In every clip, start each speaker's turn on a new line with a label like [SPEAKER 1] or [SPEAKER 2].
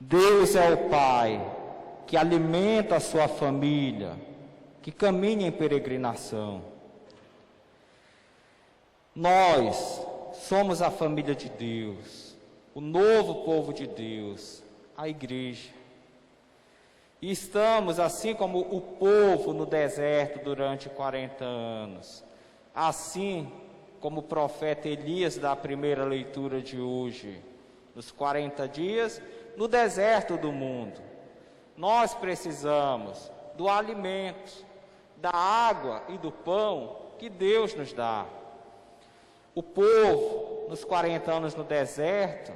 [SPEAKER 1] Deus é o Pai que alimenta a sua família, que caminha em peregrinação. Nós somos a família de Deus, o novo povo de Deus, a igreja. E estamos, assim como o povo no deserto durante 40 anos, assim como o profeta Elias da primeira leitura de hoje, nos 40 dias, no deserto do mundo. Nós precisamos do alimento, da água e do pão que Deus nos dá. O povo, nos 40 anos no deserto,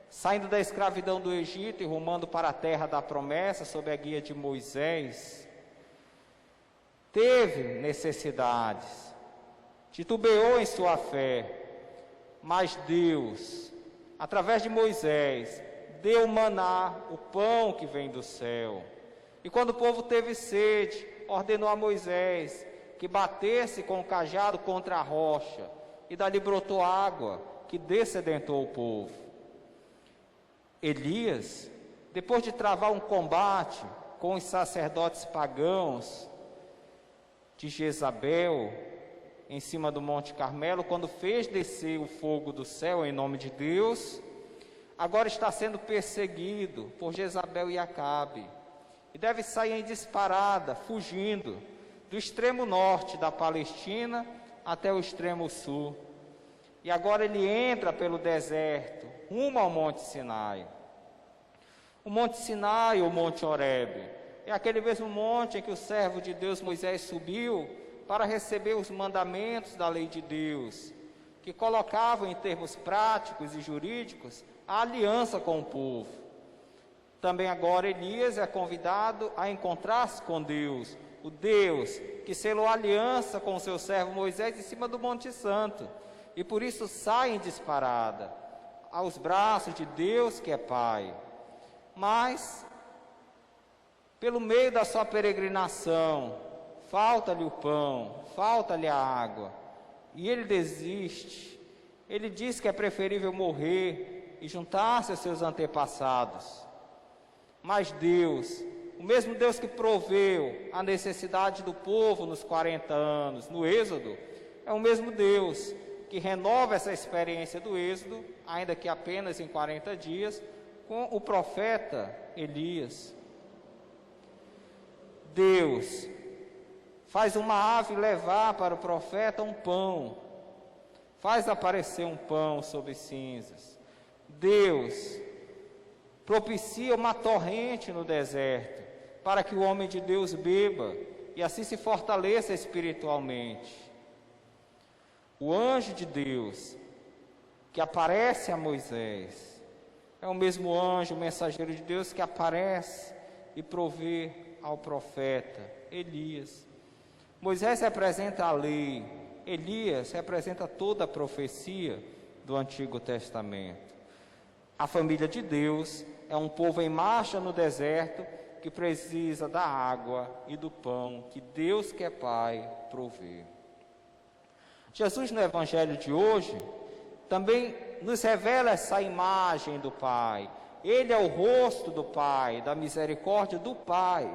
[SPEAKER 1] saindo da escravidão do Egito e rumando para a terra da promessa, sob a guia de Moisés, teve necessidades, titubeou em sua fé, mas Deus, através de Moisés, deu o maná, o pão que vem do céu. E quando o povo teve sede, ordenou a Moisés que batesse com o cajado contra a rocha, e dali brotou água, que descedentou o povo. Elias, depois de travar um combate com os sacerdotes pagãos de Jezabel, em cima do Monte Carmelo, quando fez descer o fogo do céu em nome de Deus, agora está sendo perseguido por Jezabel e Acabe, e deve sair em disparada, fugindo do extremo norte da Palestina até o extremo sul. E agora ele entra pelo deserto, rumo ao Monte Sinai. O Monte Sinai, ou Monte Horebe, é aquele mesmo monte em que o servo de Deus Moisés subiu para receber os mandamentos da lei de Deus, que colocavam em termos práticos e jurídicos a aliança com o povo. Também agora Elias é convidado a encontrar-se com Deus, o Deus que selou a aliança com o seu servo Moisés em cima do Monte Santo, e por isso sai em disparada aos braços de Deus que é Pai. Mas, pelo meio da sua peregrinação, falta-lhe o pão, falta-lhe a água, e ele desiste. Ele diz que é preferível morrer e juntar-se aos seus antepassados. Mas Deus, o mesmo Deus que proveu a necessidade do povo nos 40 anos, no Êxodo, é o mesmo Deus que renova essa experiência do Êxodo, ainda que apenas em 40 dias, com o profeta Elias. Deus faz uma ave levar para o profeta um pão, faz aparecer um pão sobre cinzas. Deus propicia uma torrente no deserto, para que o homem de Deus beba, e assim se fortaleça espiritualmente. O anjo de Deus, que aparece a Moisés, é o mesmo anjo, o mensageiro de Deus, que aparece e provê ao profeta Elias. Moisés representa a lei, Elias representa toda a profecia do Antigo Testamento. A família de Deus é um povo em marcha no deserto que precisa da água e do pão que Deus, que é Pai, provê. Jesus, no Evangelho de hoje, também nos revela essa imagem do Pai. Ele é o rosto do Pai, da misericórdia do Pai.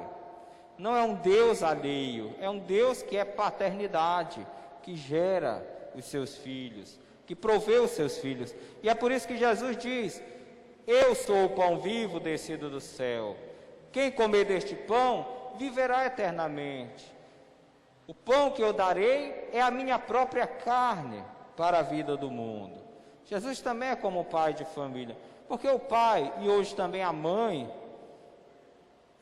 [SPEAKER 1] Não é um Deus alheio, é um Deus que é paternidade, que gera os seus filhos, que provê os seus filhos. E é por isso que Jesus diz: eu sou o pão vivo descido do céu. Quem comer deste pão, viverá eternamente. O pão que eu darei é a minha própria carne para a vida do mundo. Jesus também é como pai de família, porque o pai, e hoje também a mãe,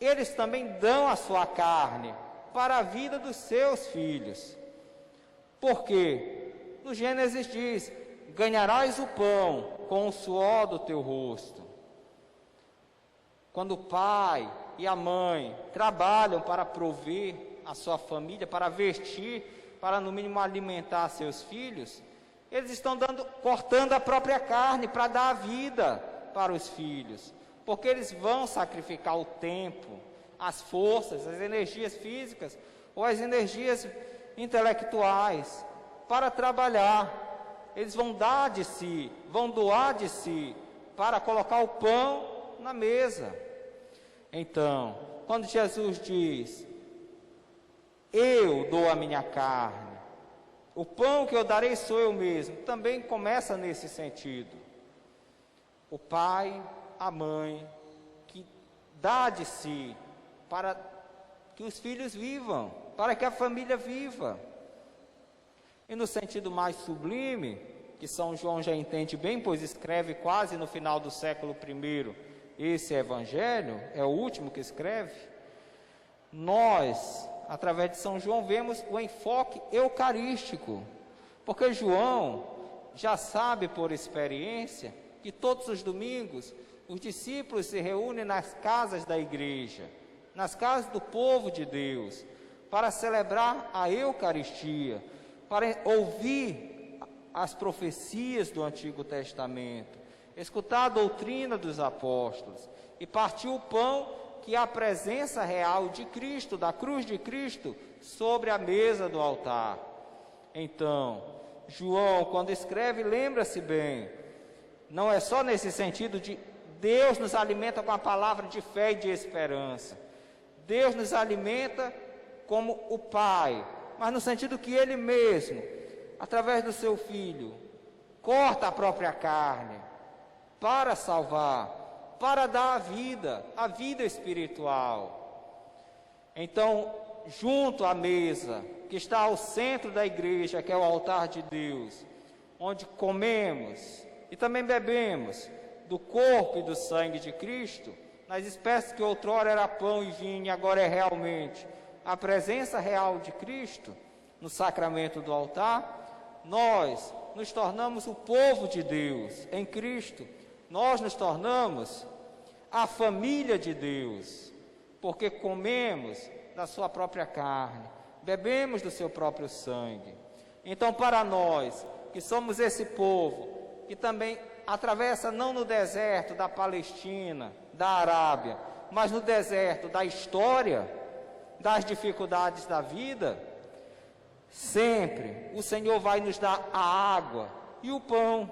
[SPEAKER 1] eles também dão a sua carne para a vida dos seus filhos. Porque no Gênesis diz: ganharás o pão com o suor do teu rosto. Quando o pai e a mãe trabalham para prover a sua família, para vestir, para no mínimo alimentar seus filhos, eles estão cortando a própria carne para dar a vida para os filhos, porque eles vão sacrificar o tempo, as forças, as energias físicas ou as energias intelectuais para trabalhar. Eles vão dar de si, vão doar de si para colocar o pão na mesa. Então, quando Jesus diz, eu dou a minha carne, o pão que eu darei sou eu mesmo, também começa nesse sentido. O pai, a mãe, que dá de si para que os filhos vivam, para que a família viva. E no sentido mais sublime, que São João já entende bem, pois escreve quase no final do século I esse evangelho, é o último que escreve, nós, através de São João, vemos o enfoque eucarístico, porque João já sabe por experiência que todos os domingos os discípulos se reúnem nas casas da igreja, nas casas do povo de Deus, para celebrar a Eucaristia, para ouvir as profecias do Antigo Testamento, escutar a doutrina dos apóstolos e partir o pão, que é a presença real de Cristo, da cruz de Cristo, sobre a mesa do altar. Então, João, quando escreve, lembra-se bem, não é só nesse sentido de Deus nos alimenta com a palavra de fé e de esperança. Deus nos alimenta como o Pai, mas no sentido que Ele mesmo, através do seu Filho, corta a própria carne para salvar, para dar a vida espiritual. Então, junto à mesa, que está ao centro da igreja, que é o altar de Deus, onde comemos e também bebemos do corpo e do sangue de Cristo, nas espécies que outrora era pão e vinho, agora é realmente a presença real de Cristo no sacramento do altar, nós nos tornamos o povo de Deus em Cristo, nós nos tornamos a família de Deus, porque comemos da sua própria carne, bebemos do seu próprio sangue. Então, para nós, que somos esse povo, que também atravessa não no deserto da Palestina, da Arábia, mas no deserto da história, das dificuldades da vida, sempre o Senhor vai nos dar a água e o pão,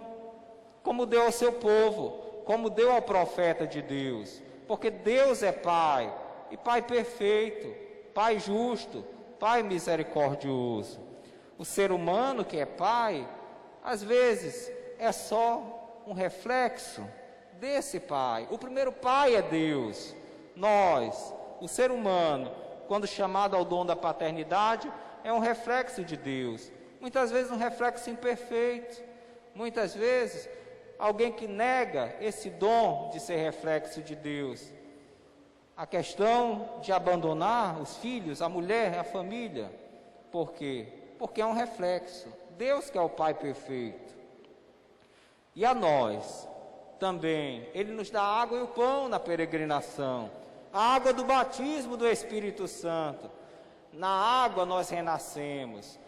[SPEAKER 1] como deu ao seu povo, como deu ao profeta de Deus, porque Deus é Pai, e Pai perfeito, Pai justo, Pai misericordioso. O ser humano que é pai, às vezes é só um reflexo desse Pai. O primeiro Pai é Deus. Nós, o ser humano, quando chamado ao dom da paternidade, é um reflexo de Deus. Muitas vezes um reflexo imperfeito. Muitas vezes alguém que nega esse dom de ser reflexo de Deus. A questão de abandonar os filhos, a mulher, a família. Por quê? Porque é um reflexo. Deus que é o Pai perfeito. E a nós também, Ele nos dá a água e o pão na peregrinação. A água do batismo do Espírito Santo. Na água nós renascemos.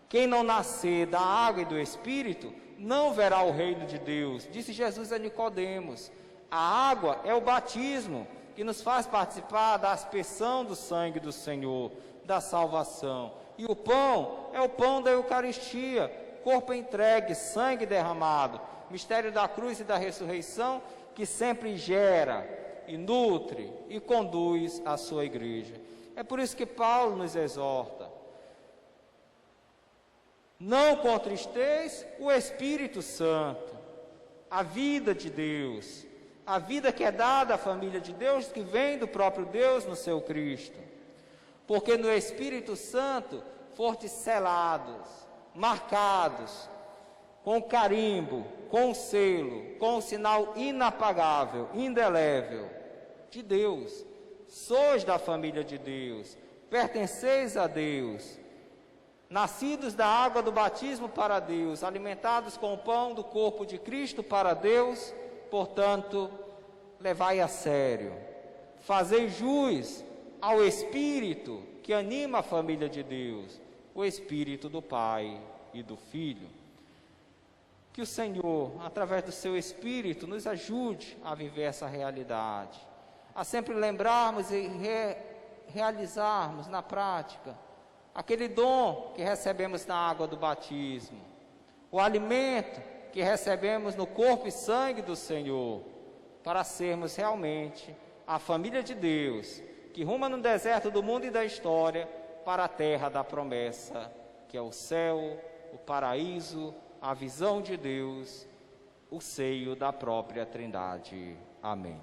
[SPEAKER 1] Quem não nascer da água e do Espírito, não verá o reino de Deus. Disse Jesus a Nicodemos. A água é o batismo, que nos faz participar da aspersão do sangue do Senhor, da salvação. E o pão é o pão da Eucaristia, corpo entregue, sangue derramado, mistério da cruz e da ressurreição, que sempre gera e nutre e conduz a sua igreja. É por isso que Paulo nos exorta: não contristeis o Espírito Santo, a vida de Deus, a vida que é dada à família de Deus, que vem do próprio Deus no seu Cristo. Porque no Espírito Santo fortes selados, marcados, com carimbo, com selo, com o sinal inapagável, indelével de Deus. Sois da família de Deus, pertenceis a Deus, nascidos da água do batismo para Deus, alimentados com o pão do corpo de Cristo para Deus. Portanto, levai a sério, fazei jus ao Espírito que anima a família de Deus, o Espírito do Pai e do Filho. Que o Senhor, através do seu Espírito, nos ajude a viver essa realidade, a sempre lembrarmos e realizarmos na prática aquele dom que recebemos na água do batismo, o alimento que recebemos no corpo e sangue do Senhor, para sermos realmente a família de Deus, que ruma no deserto do mundo e da história para a terra da promessa, que é o céu, o paraíso, a visão de Deus, o seio da própria Trindade. Amém.